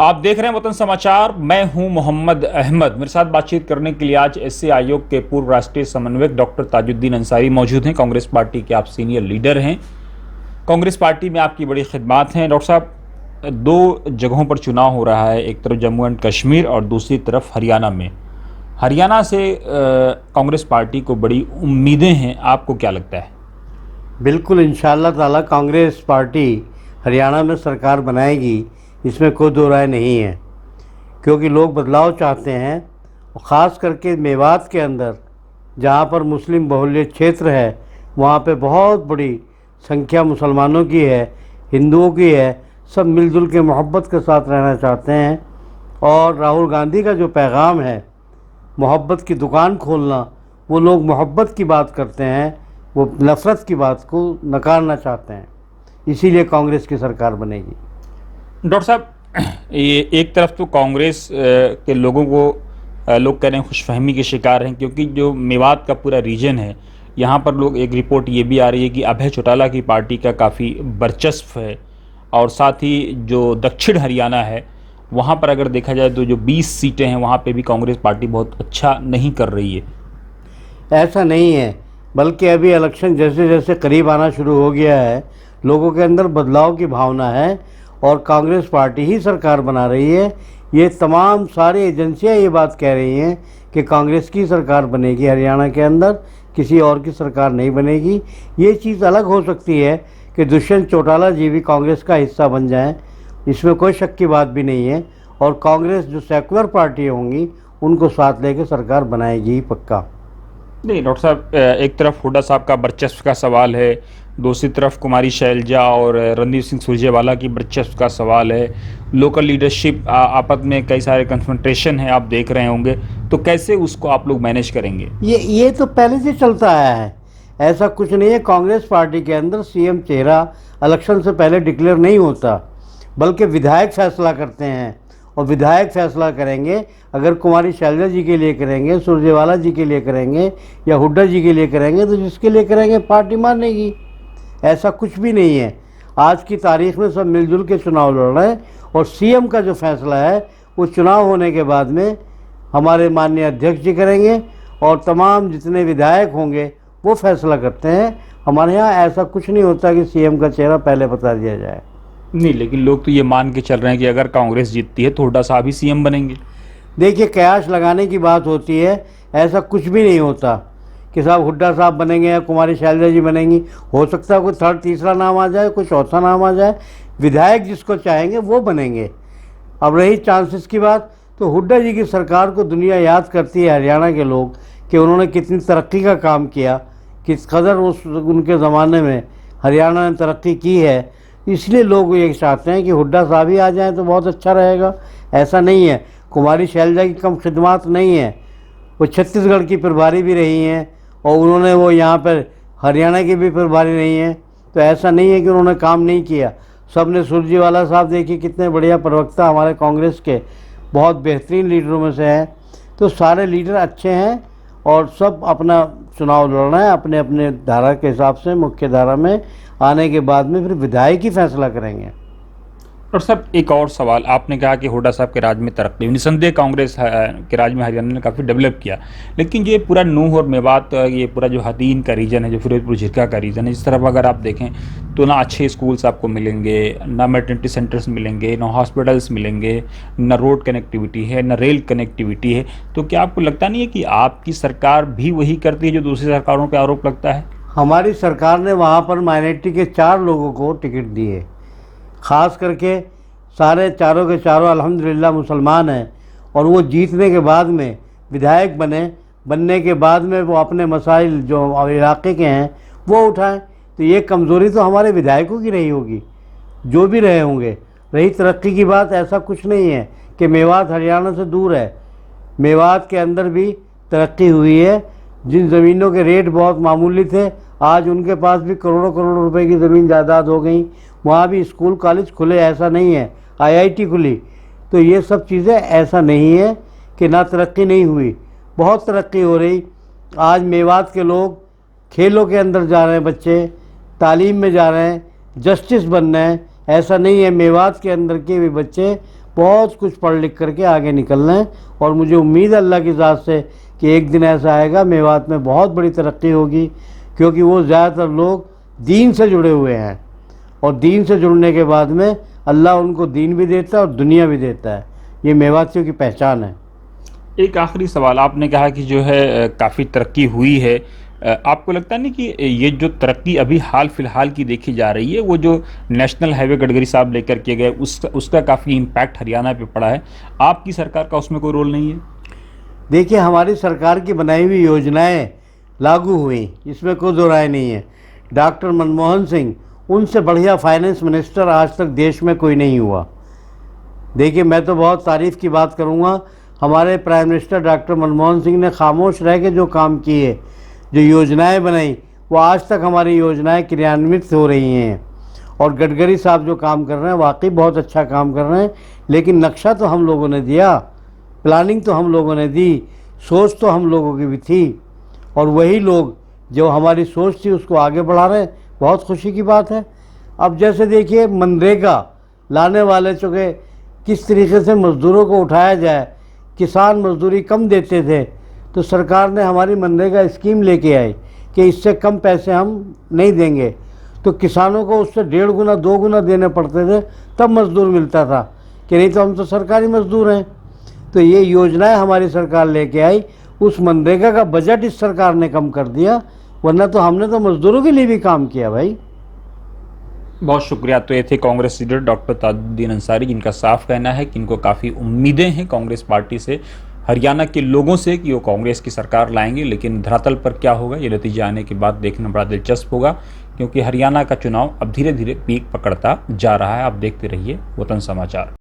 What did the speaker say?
आप देख रहे हैं वतन समाचार। मैं हूं मोहम्मद अहमद। मेरे साथ बातचीत करने के लिए आज एससी आयोग के पूर्व राष्ट्रीय समन्वयक डॉक्टर ताजुद्दीन अंसारी मौजूद हैं। कांग्रेस पार्टी के आप सीनियर लीडर हैं। कांग्रेस पार्टी में आपकी बड़ी खिदमात हैं। डॉक्टर साहब, दो जगहों पर चुनाव हो रहा है, एक तरफ जम्मू एंड कश्मीर और दूसरी तरफ हरियाणा में। हरियाणा से कांग्रेस पार्टी को बड़ी उम्मीदें हैं, आपको क्या लगता है? बिल्कुल, इंशाअल्लाह ताला कांग्रेस पार्टी हरियाणा में सरकार बनाएगी, इसमें कोई दो राय नहीं है। क्योंकि लोग बदलाव चाहते हैं और ख़ास करके मेवात के अंदर जहाँ पर मुस्लिम बहुल्य क्षेत्र है, वहाँ पे बहुत बड़ी संख्या मुसलमानों की है, हिंदुओं की है। सब मिलजुल के मोहब्बत के साथ रहना चाहते हैं। और राहुल गांधी का जो पैगाम है मोहब्बत की दुकान खोलना, वो लोग मोहब्बत की बात करते हैं, वो नफ़रत की बात को नकारना चाहते हैं। इसीलिए कांग्रेस की सरकार बनेगी। डॉक्टर साहब, ये एक तरफ तो कांग्रेस के लोगों को लोग कह रहे हैं खुशफहमी के शिकार हैं, क्योंकि जो मेवात का पूरा रीजन है, यहाँ पर लोग, एक रिपोर्ट ये भी आ रही है कि अभय चौटाला की पार्टी का काफ़ी वर्चस्व है। और साथ ही जो दक्षिण हरियाणा है, वहाँ पर अगर देखा जाए तो जो 20 सीटें हैं, वहाँ पे भी कांग्रेस पार्टी बहुत अच्छा नहीं कर रही है। ऐसा नहीं है, बल्कि अभी इलेक्शन जैसे जैसे करीब आना शुरू हो गया है, लोगों के अंदर बदलाव की भावना है और कांग्रेस पार्टी ही सरकार बना रही है। ये तमाम सारी एजेंसियां ये बात कह रही हैं कि कांग्रेस की सरकार बनेगी हरियाणा के अंदर, किसी और की सरकार नहीं बनेगी। ये चीज़ अलग हो सकती है कि दुष्यंत चौटाला जी भी कांग्रेस का हिस्सा बन जाएं, इसमें कोई शक की बात भी नहीं है। और कांग्रेस जो सेकुलर पार्टी होंगी उनको साथ लेकर सरकार बनाएगी ही पक्का। नहीं डॉक्टर साहब, एक तरफ हुड्डा साहब का वर्चस्व का सवाल है, दूसरी तरफ कुमारी शैलजा और रणदीप सिंह सुरजेवाला की वर्चस्व का सवाल है। लोकल लीडरशिप आपस में कई सारे कन्फ्रंटेशन है, आप देख रहे होंगे। तो कैसे उसको आप लोग मैनेज करेंगे? ये तो पहले से चलता आया है, ऐसा कुछ नहीं है। कांग्रेस पार्टी के अंदर सीएम चेहरा इलेक्शन से पहले डिक्लेयर नहीं होता, बल्कि विधायक फैसला करते हैं। और विधायक फैसला करेंगे, अगर कुमारी शैलजा जी के लिए करेंगे, सुरजेवाला जी के लिए करेंगे या हुड्डा जी के लिए करेंगे, तो जिसके लिए करेंगे पार्टी मानेगी। ऐसा कुछ भी नहीं है। आज की तारीख में सब मिलजुल के चुनाव लड़ रहे हैं और सीएम का जो फैसला है वो चुनाव होने के बाद में हमारे माननीय अध्यक्ष जी करेंगे और तमाम जितने विधायक होंगे वो फैसला करते हैं। हमारे यहाँ ऐसा कुछ नहीं होता कि सीएम का चेहरा पहले बता दिया जाए। नहीं, लेकिन लोग तो ये मान के चल रहे हैं कि अगर कांग्रेस जीतती है तो हुड्डा साहब ही सीएम बनेंगे। देखिए, कयास लगाने की बात होती है, ऐसा कुछ भी नहीं होता कि साहब हुड्डा साहब बनेंगे या कुमारी शैलजा जी बनेंगी। हो सकता है कोई थर्ड तीसरा नाम आ जाए, कोई चौथा नाम आ जाए। विधायक जिसको चाहेंगे वो बनेंगे। अब रही चांसेस की बात, तो हुड्डा जी की सरकार को दुनिया याद करती है, हरियाणा के लोग, कि उन्होंने कितनी तरक्की का काम किया, किस कदर उनके ज़माने में हरियाणा ने तरक्की की है। इसलिए लोग ये चाहते हैं कि हुड्डा साहब ही आ जाएँ तो बहुत अच्छा रहेगा। ऐसा नहीं है, कुमारी शैलजा की कम खिदमात नहीं है। वो छत्तीसगढ़ की प्रभारी भी रही हैं और उन्होंने वो यहाँ पर हरियाणा की भी प्रभारी नहीं है। तो ऐसा नहीं है कि उन्होंने काम नहीं किया। सब ने, सुरजेवाला साहब देखिए कितने बढ़िया प्रवक्ता हमारे कांग्रेस के, बहुत बेहतरीन लीडरों में से हैं। तो सारे लीडर अच्छे हैं और सब अपना चुनाव लड़ रहे हैं अपने अपने धारा के हिसाब से। मुख्य धारा में आने के बाद में फिर विधायक ही फैसला करेंगे। और साहब, एक और सवाल, आपने कहा कि हुड्डा साहब के राज में तरक्की हुई, निसंदेह कांग्रेस के राज में हरियाणा ने काफ़ी डेवलप किया। लेकिन ये पूरा नूह और मेवात, ये पूरा जो हदीन का रीजन है, जो फिरोजपुर झिरका का रीजन है, इस तरफ अगर आप देखें तो ना अच्छे स्कूल्स आपको मिलेंगे, ना मैटरनिटी सेंटर्स मिलेंगे, ना हॉस्पिटल्स मिलेंगे, ना रोड कनेक्टिविटी है, ना रेल कनेक्टिविटी है। तो क्या आपको लगता नहीं है कि आपकी सरकार भी वही करती है जो दूसरी सरकारों पर आरोप लगता है? हमारी सरकार ने वहाँ पर माइनॉरिटी के 4 लोगों को टिकट दिए। ख़ास करके सारे चारों के चारों अल्हम्दुलिल्लाह मुसलमान हैं और वो जीतने के बाद में विधायक बनने के बाद में वो अपने मसाइल जो इलाके के हैं वो उठाएं। तो ये कमज़ोरी तो हमारे विधायकों की रही होगी, जो भी रहे होंगे। रही तरक्की की बात, ऐसा कुछ नहीं है कि मेवात हरियाणा से दूर है। मेवात के अंदर भी तरक्की हुई है। जिन ज़मीनों के रेट बहुत मामूली थे, आज उनके पास भी करोड़ों करोड़ रुपए की ज़मीन जायदाद हो गई। वहाँ भी स्कूल कॉलेज खुले, ऐसा नहीं है, आईआईटी खुली। तो ये सब चीज़ें, ऐसा नहीं है कि ना तरक्की नहीं हुई, बहुत तरक्की हो रही। आज मेवात के लोग खेलों के अंदर जा रहे हैं, बच्चे तालीम में जा रहे हैं, जस्टिस बन रहे हैं। ऐसा नहीं है, मेवात के अंदर के भी बच्चे बहुत कुछ पढ़ लिख करके आगे निकलना है। और मुझे उम्मीद है अल्लाह की ज़ात से कि एक दिन ऐसा आएगा मेवात में बहुत बड़ी तरक्की होगी, क्योंकि वो ज़्यादातर लोग दीन से जुड़े हुए हैं, और दीन से जुड़ने के बाद में अल्लाह उनको दीन भी देता है और दुनिया भी देता है। ये मेवातियों की पहचान है। एक आखिरी सवाल, आपने कहा कि जो है काफ़ी तरक्की हुई है, आपको लगता नहीं कि ये जो तरक्की अभी हाल फिलहाल की देखी जा रही है, वो जो नेशनल हाईवे गडकरी साहब लेकर के गए उसका काफ़ी इम्पैक्ट हरियाणा पे पड़ा है, आपकी सरकार का उसमें कोई रोल नहीं है? देखिए, हमारी सरकार की बनाई हुई योजनाएं लागू हुई, इसमें कोई दो राय नहीं है। डॉक्टर मनमोहन सिंह, उनसे बढ़िया फाइनेंस मिनिस्टर आज तक देश में कोई नहीं हुआ। देखिए, मैं तो बहुत तारीफ़ की बात करूंगा, हमारे prime minister doctor Manmohan Singh ने खामोश रह के जो काम किए, जो योजनाएं बनाई, वो आज तक हमारी योजनाएं क्रियान्वित हो रही हैं। और गडकरी साहब जो काम कर रहे हैं वाकई बहुत अच्छा काम कर रहे हैं। लेकिन नक्शा तो हम लोगों ने दिया, प्लानिंग तो हम लोगों ने दी, सोच तो हम लोगों की भी थी, और वही लोग जो हमारी सोच थी उसको आगे बढ़ा रहे हैं। बहुत खुशी की बात है। अब जैसे देखिए, मनरेगा लाने वाले चूँकि किस तरीके से मज़दूरों को उठाया जाए, किसान मजदूरी कम देते थे, तो सरकार ने हमारी मनरेगा स्कीम लेके आई कि इससे कम पैसे हम नहीं देंगे, तो किसानों को उससे 1.5 गुना 2 गुना देने पड़ते थे, तब मजदूर मिलता था, कि नहीं तो हम तो सरकारी मजदूर हैं। तो ये योजनाएं हमारी सरकार लेके आई। उस मनरेगा का बजट इस सरकार ने कम कर दिया, वरना तो हमने तो मजदूरों के लिए भी काम किया भाई। बहुत शुक्रिया। तो ये थे कांग्रेस लीडर डॉक्टर ताजुद्दीन अंसारी, जिनका साफ कहना है कि इनको काफ़ी उम्मीदें हैं कांग्रेस पार्टी से, हरियाणा के लोगों से, कि वो कांग्रेस की सरकार लाएंगे। लेकिन धरातल पर क्या होगा, ये नतीजे आने के बाद देखना बड़ा दिलचस्प होगा, क्योंकि हरियाणा का चुनाव अब धीरे धीरे पीक पकड़ता जा रहा है। आप देखते रहिए वतन समाचार।